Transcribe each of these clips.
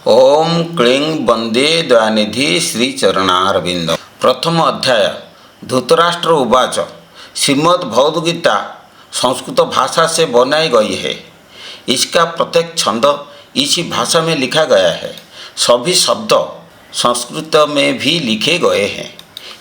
ओम क्लीं वंदे दयानिधि श्री चरणारविंद। प्रथम अध्याय। धृतराष्ट्र उवाच। श्रीमद् भगवद गीता संस्कृत भाषा से बनाई गई है। इसका प्रत्येक छंद इसी भाषा में लिखा गया है। सभी शब्द संस्कृत में भी लिखे गए हैं,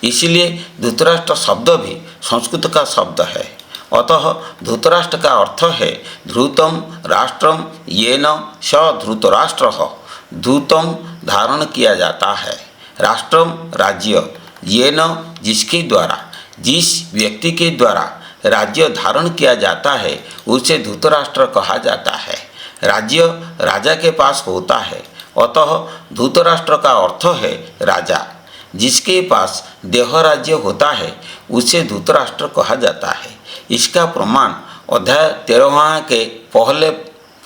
इसलिए धृतराष्ट्र शब्द भी संस्कृत का शब्द है। अतः धृतराष्ट्र का अर्थ है धृतम राष्ट्रम येन स धृतराष्ट्रः। धृतम धारण किया जाता है, राष्ट्रम राज्य, येन जिसके द्वारा, जिस व्यक्ति के द्वारा राज्य धारण किया जाता है उसे धृतराष्ट्र कहा जाता है। राज्य राजा के पास होता है, अतः धृतराष्ट्र का अर्थ है राजा। जिसके पास देह राज्य होता है उसे धृतराष्ट्र कहा जाता है। इसका प्रमाण अध्याय 13 के पहले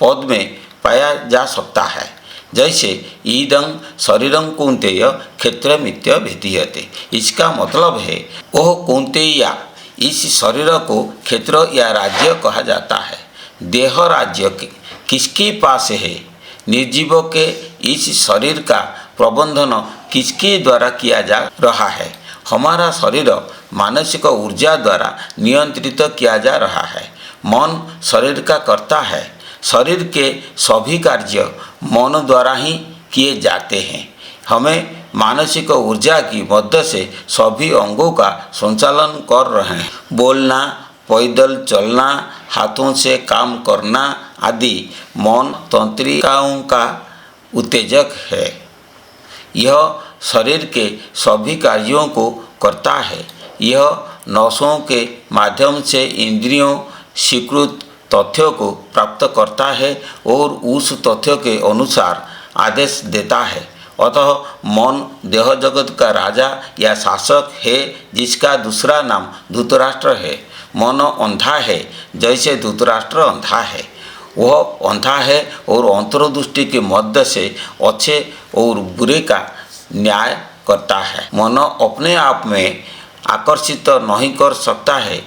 पद में पाया जा सकता है। जैसे ईदं शरीरं कौन्तेय क्षेत्रमित्य भिधीयते। इसका मतलब है ओह कौन्तेया, इस शरीर को क्षेत्र या राज्य कहा जाता है। देह राज्य किसके पास है? निर्जीव के इस शरीर का प्रबंधन किसके द्वारा किया जा रहा है? हमारा शरीर मानसिक ऊर्जा द्वारा नियंत्रित किया जा रहा है। मन शरीर का कर्ता है। शरीर के सभी कार्य मन द्वारा ही किए जाते हैं। हमें मानसिक ऊर्जा की मदद से सभी अंगों का संचालन कर रहे हैं। बोलना, पैदल चलना, हाथों से काम करना आदि मन तंत्रिकाओं का उत्तेजक है। यह शरीर के सभी कार्यों को करता है। यह नसों के माध्यम से इंद्रियों स्वीकृत तथ्यों को प्राप्त करता है और उस तथ्य के अनुसार आदेश देता है। अतः मन देह जगत का राजा या शासक है, जिसका दूसरा नाम धृतराष्ट्र है। मन अंधा है, जैसे धृतराष्ट्र अंधा है। वह अंधा है और अंतर्दृष्टि के मध्य से अच्छे और बुरे का न्याय करता है। मन अपने आप में आकर्षित नहीं कर सकता है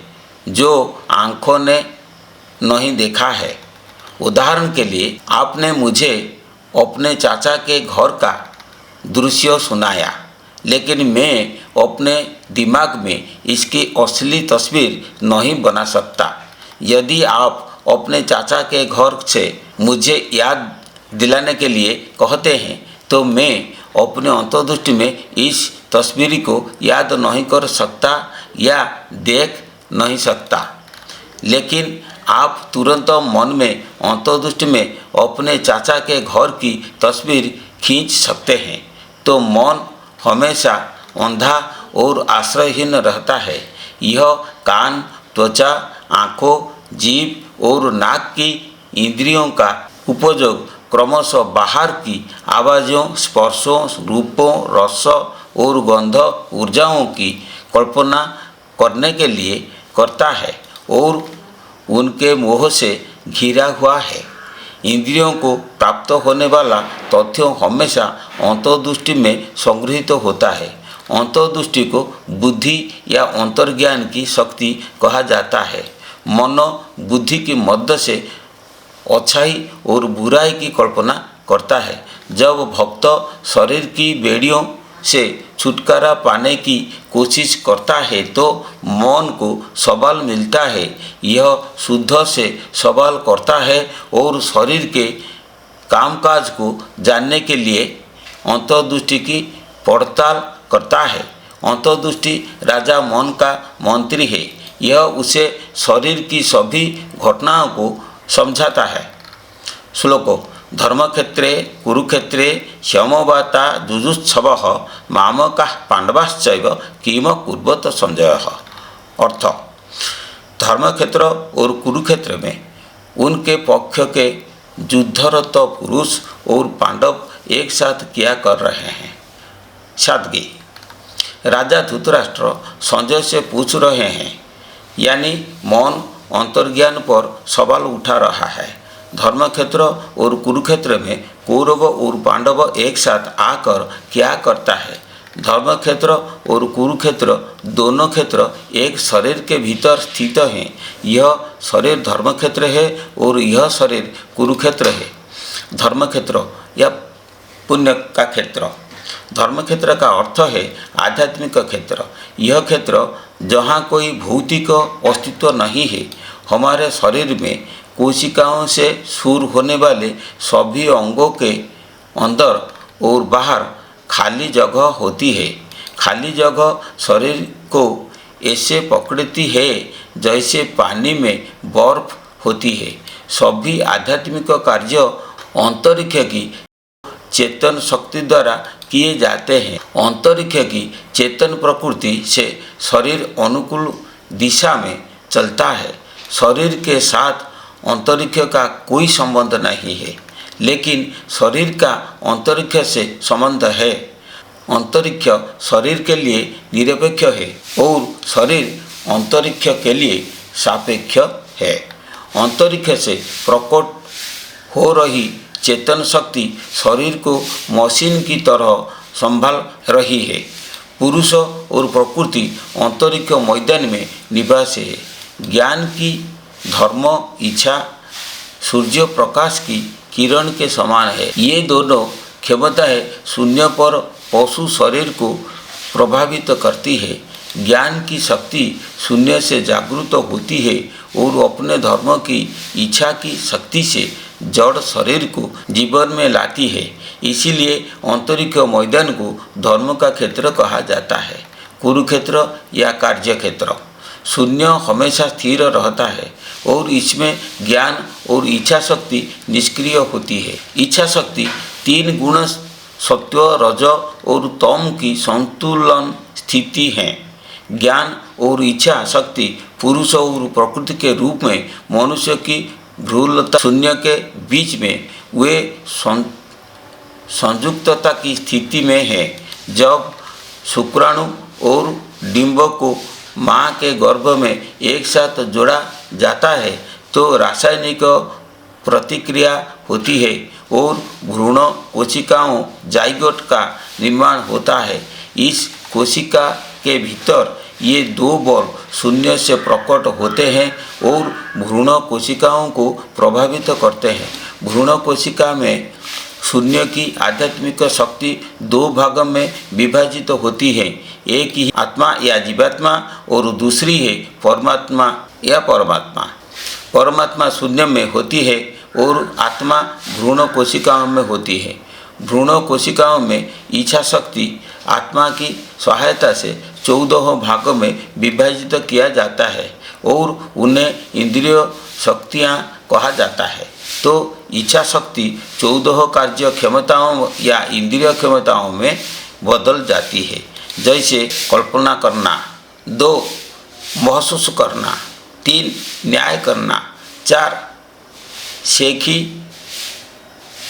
जो आँखों ने नहीं देखा है। उदाहरण के लिए आपने मुझे अपने चाचा के घर का दृश्य सुनाया, लेकिन मैं अपने दिमाग में इसकी असली तस्वीर नहीं बना सकता। यदि आप अपने चाचा के घर से मुझे याद दिलाने के लिए कहते हैं तो मैं अपने अंतर्दृष्टि में इस तस्वीर को याद नहीं कर सकता या देख नहीं सकता, लेकिन आप तुरंत मन में अंतर्दृष्टि में अपने चाचा के घर की तस्वीर खींच सकते हैं। तो मन हमेशा अंधा और आश्रयहीन रहता है। यह कान, त्वचा, आँखों, जीभ और नाक की इंद्रियों का उपयोग क्रमशः बाहर की आवाज़ों, स्पर्शों, रूपों, रस और गंध ऊर्जाओं की कल्पना करने के लिए करता है और उनके मोह से घिरा हुआ है। इंद्रियों को प्राप्त होने वाला तथ्य हमेशा अंतर्दृष्टि में संग्रहित होता है। अंतर्दृष्टि को बुद्धि या अंतर्ज्ञान की शक्ति कहा जाता है। मन बुद्धि की मदद से अच्छाई और बुराई की कल्पना करता है। जब भक्त शरीर की बेड़ियों से छुटकारा पाने की कोशिश करता है तो मन को सबल मिलता है। यह शुद्ध से सबल करता है और शरीर के कामकाज को जानने के लिए अंतर्दृष्टि की पड़ताल करता है। अंतर्दृष्टि राजा मन का मंत्री है। यह उसे शरीर की सभी घटनाओं को समझाता है। श्लोको धर्मक्षेत्रे कुरुक्षेत्रे समवाता जुजुत्सवः मामकाः पांडवाश्चैव किम कुर्वत संजय। अर्थ, धर्मक्षेत्र और कुरुक्षेत्र में उनके पक्ष के युद्धरत पुरुष और पांडव एक साथ क्या कर रहे हैं। सादगी, राजा धृतराष्ट्र संजय से पूछ रहे हैं, यानी मन अंतर्ज्ञान पर सवाल उठा रहा है। धर्मक्षेत्र और कुरुक्षेत्र में कौरव और पांडव एक साथ आकर क्या करता है। धर्मक्षेत्र और कुरुक्षेत्र दोनों क्षेत्र एक शरीर के भीतर स्थित हैं। यह शरीर धर्मक्षेत्र है और यह शरीर कुरुक्षेत्र है। धर्मक्षेत्र या पुण्य का क्षेत्र। धर्म क्षेत्र का अर्थ है आध्यात्मिक क्षेत्र। यह क्षेत्र जहाँ कोई भौतिक अस्तित्व नहीं है। हमारे शरीर में कोशिकाओं से शुरू होने वाले सभी अंगों के अंदर और बाहर खाली जगह होती है। खाली जगह शरीर को ऐसे पकड़ती है जैसे पानी में बर्फ होती है। सभी आध्यात्मिक कार्य अंतरिक्ष की चेतन शक्ति द्वारा किए जाते हैं। अंतरिक्ष की चेतन प्रकृति से शरीर अनुकूल दिशा में चलता है। शरीर के साथ अंतरिक्ष का कोई संबंध नहीं है, लेकिन शरीर का अंतरिक्ष से संबंध है। अंतरिक्ष शरीर के लिए निरपेक्ष है और शरीर अंतरिक्ष के लिए सापेक्ष है। अंतरिक्ष से प्रकट हो रही चेतन शक्ति शरीर को मशीन की तरह संभाल रही है। पुरुष और प्रकृति अंतरिक्ष मैदान में निवास है। ज्ञान की धर्म इच्छा सूर्य प्रकाश की किरण के समान है। ये दोनों क्षमताएं शून्य पर पशु शरीर को प्रभावित करती है। ज्ञान की शक्ति शून्य से जागृत होती है और अपने धर्म की इच्छा की शक्ति से जड़ शरीर को जीवन में लाती है। इसीलिए अंतरिक्ष मैदान को धर्म का क्षेत्र कहा जाता है। कुरुक्षेत्र या कार्य क्षेत्र। शून्य हमेशा स्थिर रहता है और इसमें ज्ञान और इच्छा शक्ति निष्क्रिय होती है। इच्छा शक्ति 3 गुण सत्व रज और तम की संतुलन स्थिति है। ज्ञान और इच्छा शक्ति पुरुष और प्रकृति के रूप में मनुष्य की भ्रूलता शून्य के बीच में वे संयुक्तता की स्थिति में है। जब शुक्राणु और डिंब को माँ के गर्भ में एक साथ जोड़ा जाता है तो रासायनिक प्रतिक्रिया होती है और भ्रूण कोशिकाओं जाइगोट का निर्माण होता है। इस कोशिका के भीतर ये 2 बल शून्य से प्रकट होते हैं और भ्रूण कोशिकाओं को प्रभावित करते हैं। भ्रूण कोशिका में शून्य की आध्यात्मिक शक्ति 2 भाग में विभाजित होती है। एक ही आत्मा या जीवात्मा और दूसरी है परमात्मा या परमात्मा। परमात्मा शून्य में होती है और आत्मा भ्रूण कोशिकाओं में होती है। भ्रूण कोशिकाओं में इच्छा शक्ति आत्मा की सहायता से 14 भागों में विभाजित किया जाता है और उन्हें इंद्रिय शक्तियाँ कहा जाता है। तो इच्छा शक्ति 14 कार्य क्षमताओं या इंद्रिय क्षमताओं में बदल जाती है, जैसे कल्पना करना, 2 महसूस करना, 3 न्याय करना, 4 शेखी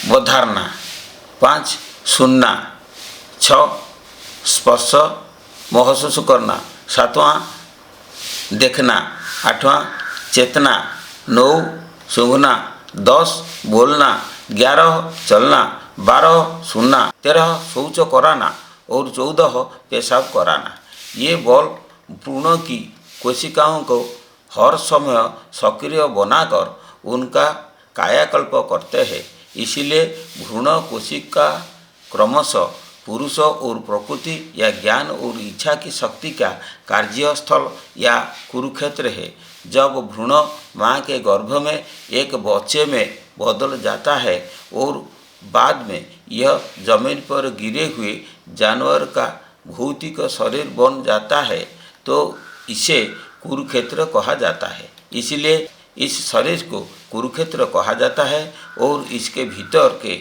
बधारना, 5 सुनना, 6 स्पर्श महसूस करना, 7वां देखना, 8वां चेतना, 9 सूंघना, 10 बोलना, 11 चलना, 12 सुनना, 13 शौच कराना और 14 पेशाब कराना। ये बल भ्रूण की कोशिकाओं को हर समय सक्रिय बनाकर उनका कायाकल्प करते हैं। इसीलिए भ्रूण कोशिका क्रमशः पुरुष और प्रकृति या ज्ञान और इच्छा की शक्ति का कार्यस्थल या कुरुक्षेत्र है। जब भ्रूण माँ के गर्भ में एक बच्चे में बदल जाता है और बाद में यह जमीन पर गिरे हुए जानवर का भौतिक शरीर बन जाता है तो इसे कुरुक्षेत्र कहा जाता है। इसलिए इस शरीर को कुरुक्षेत्र कहा जाता है और इसके भीतर के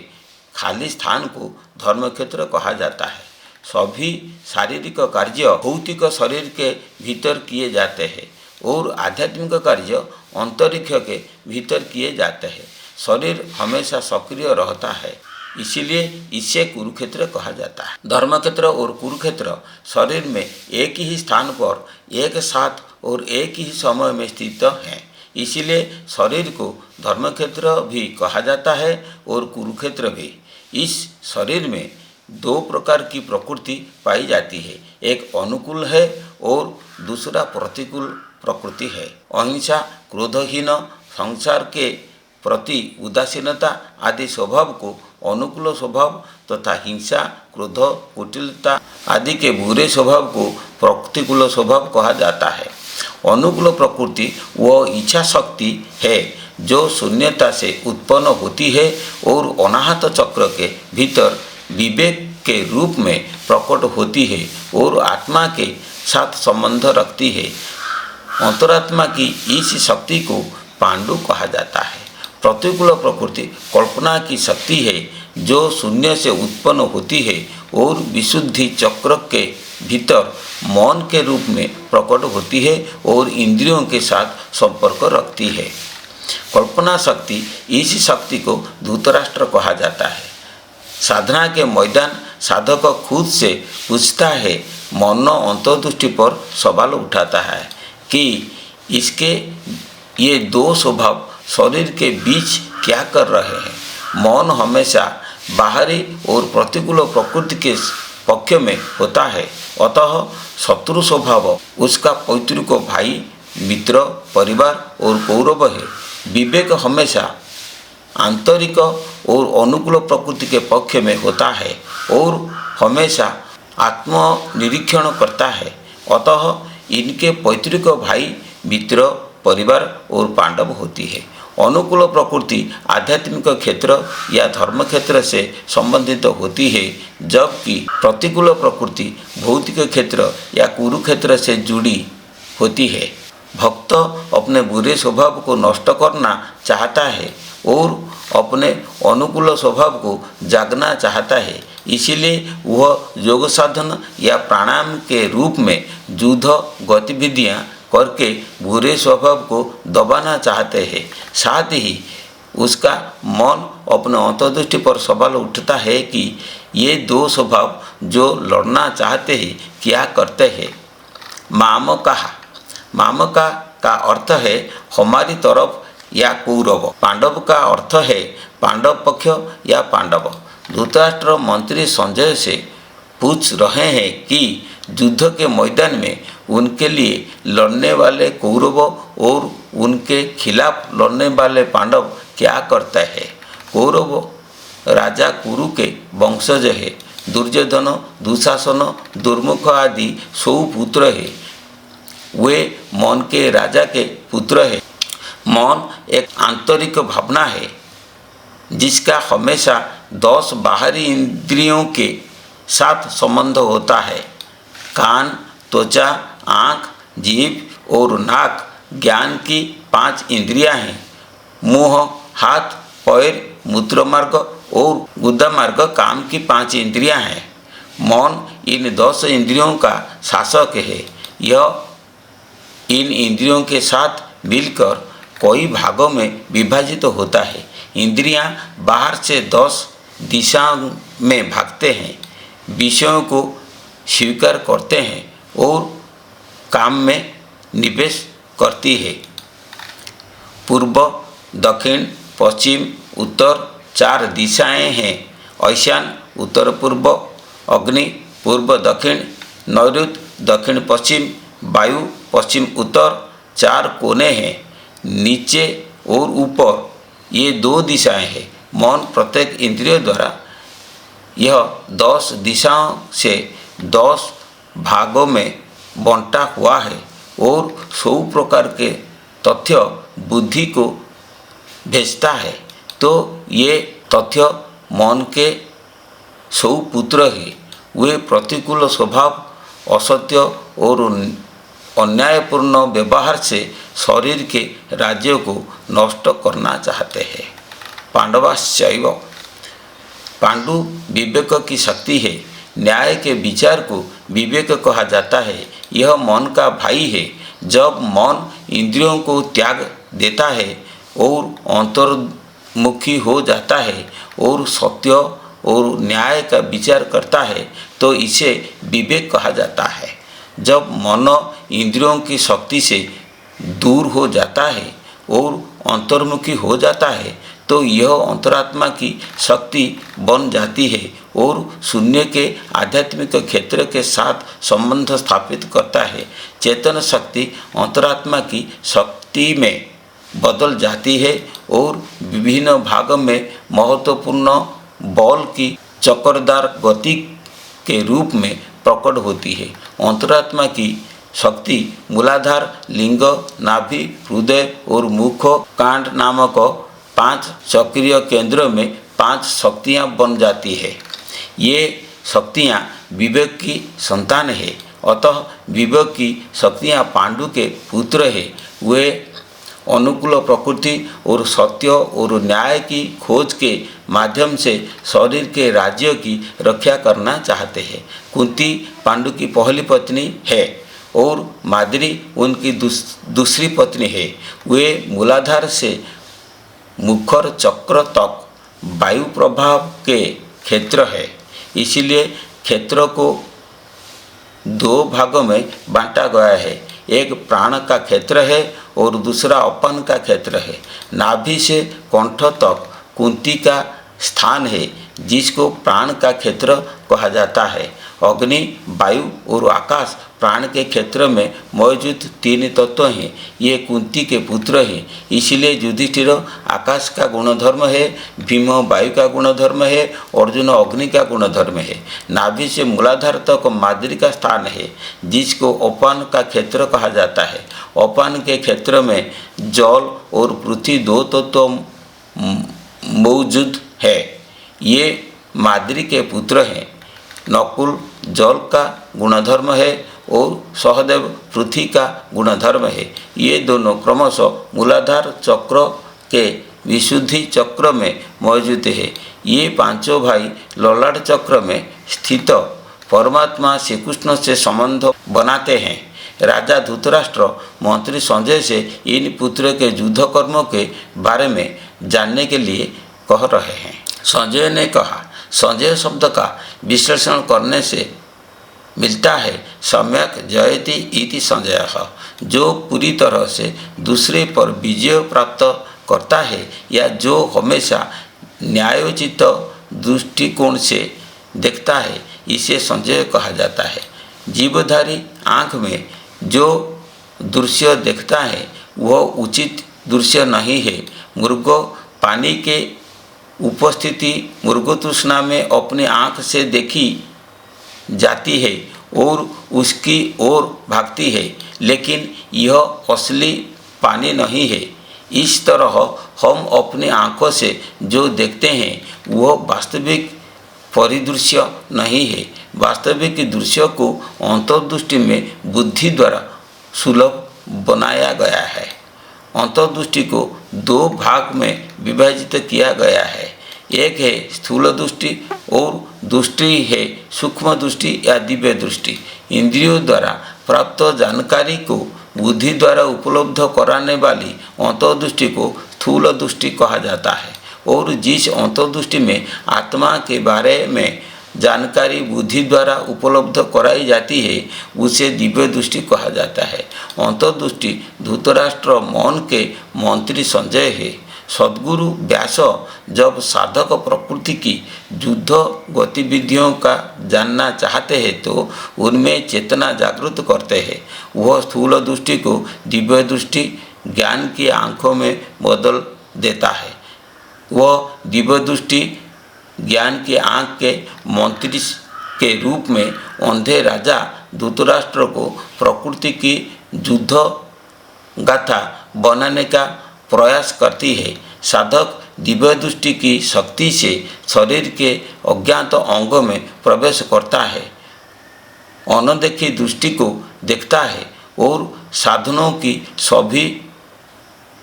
खाली स्थान को धर्मक्षेत्र कहा जाता है। सभी शारीरिक कार्य भौतिक शरीर के भीतर किए जाते हैं और आध्यात्मिक कार्य अंतरिक्ष के भीतर किए जाते हैं। शरीर हमेशा सक्रिय रहता है, इसीलिए इसे कुरुक्षेत्र कहा जाता है। धर्मक्षेत्र और कुरुक्षेत्र शरीर में एक ही स्थान पर एक साथ और एक ही समय में स्थित हैं। इसीलिए शरीर को धर्मक्षेत्र भी कहा जाता है और कुरुक्षेत्र भी। इस शरीर में 2 प्रकार की प्रकृति पाई जाती है, एक अनुकूल है और दूसरा प्रतिकूल प्रकृति है। अहिंसा, क्रोधहीन, संसार के प्रति उदासीनता आदि स्वभाव को अनुकूल स्वभाव तथा हिंसा, क्रोध, कुटिलता आदि के बुरे स्वभाव को प्रतिकूल स्वभाव कहा जाता है। अनुकूल प्रकृति वह इच्छा शक्ति है जो शून्यता से उत्पन्न होती है और अनाहत चक्र के भीतर विवेक के रूप में प्रकट होती है और आत्मा के साथ संबंध रखती है। अंतरात्मा की इस शक्ति को पांडु कहा जाता है। प्रतिकूल प्रकृति कल्पना की शक्ति है जो शून्य से उत्पन्न होती है और विशुद्धि चक्र के भीतर मौन के रूप में प्रकट होती है और इंद्रियों के साथ संपर्क रखती है। कल्पना शक्ति, इस शक्ति को धृतराष्ट्र कहा जाता है। साधना के मैदान साधक खुद से पूछता है, मन अंतर्दृष्टि पर सवाल उठाता है कि इसके ये दो स्वभाव शरीर के बीच क्या कर रहे हैं। मौन हमेशा बाहरी और प्रतिकूल प्रकृति के पक्ष में होता है, अतः शत्रु स्वभाव उसका पैतृक भाई, मित्र, परिवार और कौरव है। विवेक हमेशा आंतरिक और अनुकूल प्रकृति के पक्ष में होता है और हमेशा आत्मनिरीक्षण करता है, अतः इनके पैतृक भाई, मित्र, परिवार और पांडव होती है। अनुकूल प्रकृति आध्यात्मिक क्षेत्र या धर्म क्षेत्र से संबंधित होती है, जबकि प्रतिकूल प्रकृति भौतिक क्षेत्र या कुरुक्षेत्र से जुड़ी होती है। भक्त अपने बुरे स्वभाव को नष्ट करना चाहता है और अपने अनुकूल स्वभाव को जागना चाहता है, इसीलिए वह योग साधन या प्राणायाम के रूप में युद्ध गतिविधियाँ करके बुरे स्वभाव को दबाना चाहते हैं। साथ ही उसका मन अपने अंतर्दृष्टि पर सवाल उठता है कि ये दो स्वभाव जो लड़ना चाहते हैं क्या करते हैं। मामका का अर्थ है हमारी तरफ या कौरव। पांडव का अर्थ है पांडव पक्ष या पांडव। धृतराष्ट्र मंत्री संजय से पूछ रहे हैं कि युद्ध के मैदान में उनके लिए लड़ने वाले कौरव और उनके खिलाफ लड़ने वाले पांडव क्या करते हैं। कौरव राजा कुरु के वंशज है। दुर्योधन, दुशासन, दुर्मुख आदि 100 पुत्र है। वे मन के राजा के पुत्र है। मन एक आंतरिक भावना है जिसका हमेशा 10 बाहरी इंद्रियों के साथ संबंध होता है। कान, त्वचा, आँख, जीभ और नाक ज्ञान की 5 इंद्रियां हैं। मुँह, हाथ, पैर, मूत्रमार्ग और गुदामार्ग काम की 5 इंद्रियां हैं। मन इन 10 इंद्रियों का शासक है। यह इन इंद्रियों के साथ मिलकर कई भागों में विभाजित होता है। इंद्रियां बाहर से 10 दिशाओं में भागते हैं, विषयों को स्वीकार करते हैं और काम में निवेश करती है। पूर्व, दक्षिण, पश्चिम, उत्तर 4 दिशाएं हैं। ईशान उत्तर पूर्व, अग्नि पूर्व दक्षिण, नैऋत्य दक्षिण पश्चिम, वायु पश्चिम उत्तर 4 कोने हैं। नीचे और ऊपर ये 2 दिशाएं हैं। मन प्रत्येक इंद्रियों द्वारा यह 10 दिशाओं से 10 भागों में बंटा हुआ है और 100 प्रकार के तथ्य बुद्धि को भेजता है। तो ये तथ्य मन के 100 पुत्र हैं। वे प्रतिकूल स्वभाव, असत्य और अन्यायपूर्ण व्यवहार से शरीर के राज्य को नष्ट करना चाहते हैं। पांडवाश्चैव, पांडु विवेक की शक्ति है। न्याय के विचार को विवेक कहा जाता है। यह मन का भाई है। जब मन इंद्रियों को त्याग देता है और अंतर्मुखी हो जाता है और सत्य और न्याय का विचार करता है तो इसे विवेक कहा जाता है। जब मन इंद्रियों की शक्ति से दूर हो जाता है और अंतर्मुखी हो जाता है तो यह अंतरात्मा की शक्ति बन जाती है और शून्य के आध्यात्मिक क्षेत्र के साथ संबंध स्थापित करता है। चेतन शक्ति अंतरात्मा की शक्ति में बदल जाती है और विभिन्न भागों में महत्वपूर्ण बॉल की चक्करदार गति के रूप में प्रकट होती है। अंतरात्मा की शक्ति मूलाधार, लिंग, नाभि, हृदय और मुख कांड नामक 5 सक्रिय केंद्रों में 5 शक्तियाँ बन जाती है। ये शक्तियाँ विवेक की संतान है, अतः विवेक की शक्तियाँ पांडु के पुत्र है। वे अनुकूल प्रकृति और सत्य और न्याय की खोज के माध्यम से शरीर के राज्य की रक्षा करना चाहते हैं। कुंती पांडु की पहली पत्नी है और माद्री उनकी दूसरी पत्नी है। वे मूलाधार से मुखर चक्र तक वायु प्रभाव के क्षेत्र है, इसलिए क्षेत्र को 2 भागों में बांटा गया है। एक प्राण का क्षेत्र है और दूसरा अपान का क्षेत्र है। नाभि से कंठ तक कुंती का स्थान है, जिसको प्राण का क्षेत्र कहा जाता है। अग्नि, वायु और आकाश प्राण के क्षेत्र में मौजूद 3 तत्व हैं। ये कुंती के पुत्र हैं, इसलिए युधिष्ठिर आकाश का गुणधर्म है, भीम वायु का गुणधर्म है, अर्जुन अग्नि का गुणधर्म है। नाभि से मूलाधार तक माद्री का स्थान है, जिसको अपान का क्षेत्र कहा जाता है। अपान के क्षेत्र में जल और पृथ्वी 2 तत्व मौजूद है। ये माद्री के पुत्र हैं। नकुल जल का गुणधर्म है और सहदेव पृथ्वी का गुणधर्म है। ये दोनों क्रमशः मूलाधार चक्र के विशुद्धि चक्र में मौजूद है। ये 5 भाई ललाट चक्र में स्थित परमात्मा श्री कृष्ण से संबंध बनाते हैं। राजा धृतराष्ट्र मंत्री संजय से इन पुत्र के युद्ध कर्मों के बारे में जानने के लिए कह रहे हैं। संजय ने कहा, संजय शब्द का विश्लेषण करने से मिलता है सम्यक जयति इति संजयः, जो पूरी तरह से दूसरे पर विजय प्राप्त करता है या जो हमेशा न्यायोचित दृष्टिकोण से देखता है, इसे संजय कहा जाता है। जीवधारी आँख में जो दृश्य देखता है वह उचित दृश्य नहीं है। मृग पानी के उपस्थिति मृगतृष्णा में अपनी आँख से देखी जाती है और उसकी ओर भागती है, लेकिन यह असली पानी नहीं है। इस तरह हम अपनी आँखों से जो देखते हैं वह वास्तविक परिदृश्य नहीं है। वास्तविक दृश्य को अंतर्दृष्टि में बुद्धि द्वारा सुलभ बनाया गया है। अंतर्दृष्टि को 2 भाग में विभाजित किया गया है। एक है स्थूल दृष्टि और दूसरी है सूक्ष्म दृष्टि या दिव्य दृष्टि। इंद्रियों द्वारा प्राप्त जानकारी को बुद्धि द्वारा उपलब्ध कराने वाली अंतर्दृष्टि को स्थूल दृष्टि कहा जाता है, और जिस अंतर्दृष्टि में आत्मा के बारे में जानकारी बुद्धि द्वारा उपलब्ध कराई जाती है उसे दिव्य दृष्टि कहा जाता है। अंतर्दृष्टि धृतराष्ट्र मन के मंत्री संजय है। सद्गुरु व्यास जब साधक प्रकृति की युद्ध गतिविधियों का जानना चाहते हैं तो उनमें चेतना जागृत करते हैं। वह स्थूल दृष्टि को दिव्य दृष्टि ज्ञान की आँखों में बदल देता है। वह दिव्य दृष्टि ज्ञान की आँख के मंत्री के रूप में अंधे राजा धृतराष्ट्र को प्रकृति की युद्ध गाथा बनाने का प्रयास करती है। साधक दिव्य दृष्टि की शक्ति से शरीर के अज्ञात अंगों में प्रवेश करता है, अनदेखी दृष्टि को देखता है और साधनों की सभी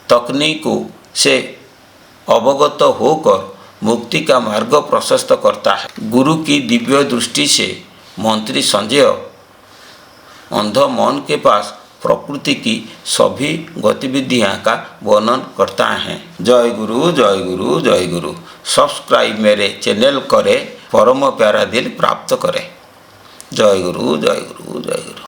तकनीकों से अवगत होकर मुक्ति का मार्ग प्रशस्त करता है। गुरु की दिव्य दृष्टि से मंत्री संजय अंध मन के पास प्रकृति की सभी गतिविधियाँ का वर्णन करता है। जय गुरु जय गुरु जय गुरु। सब्सक्राइब मेरे चैनल करें, परम प्यारा दिल प्राप्त करें। जय गुरु जय गुरु जय गुरु।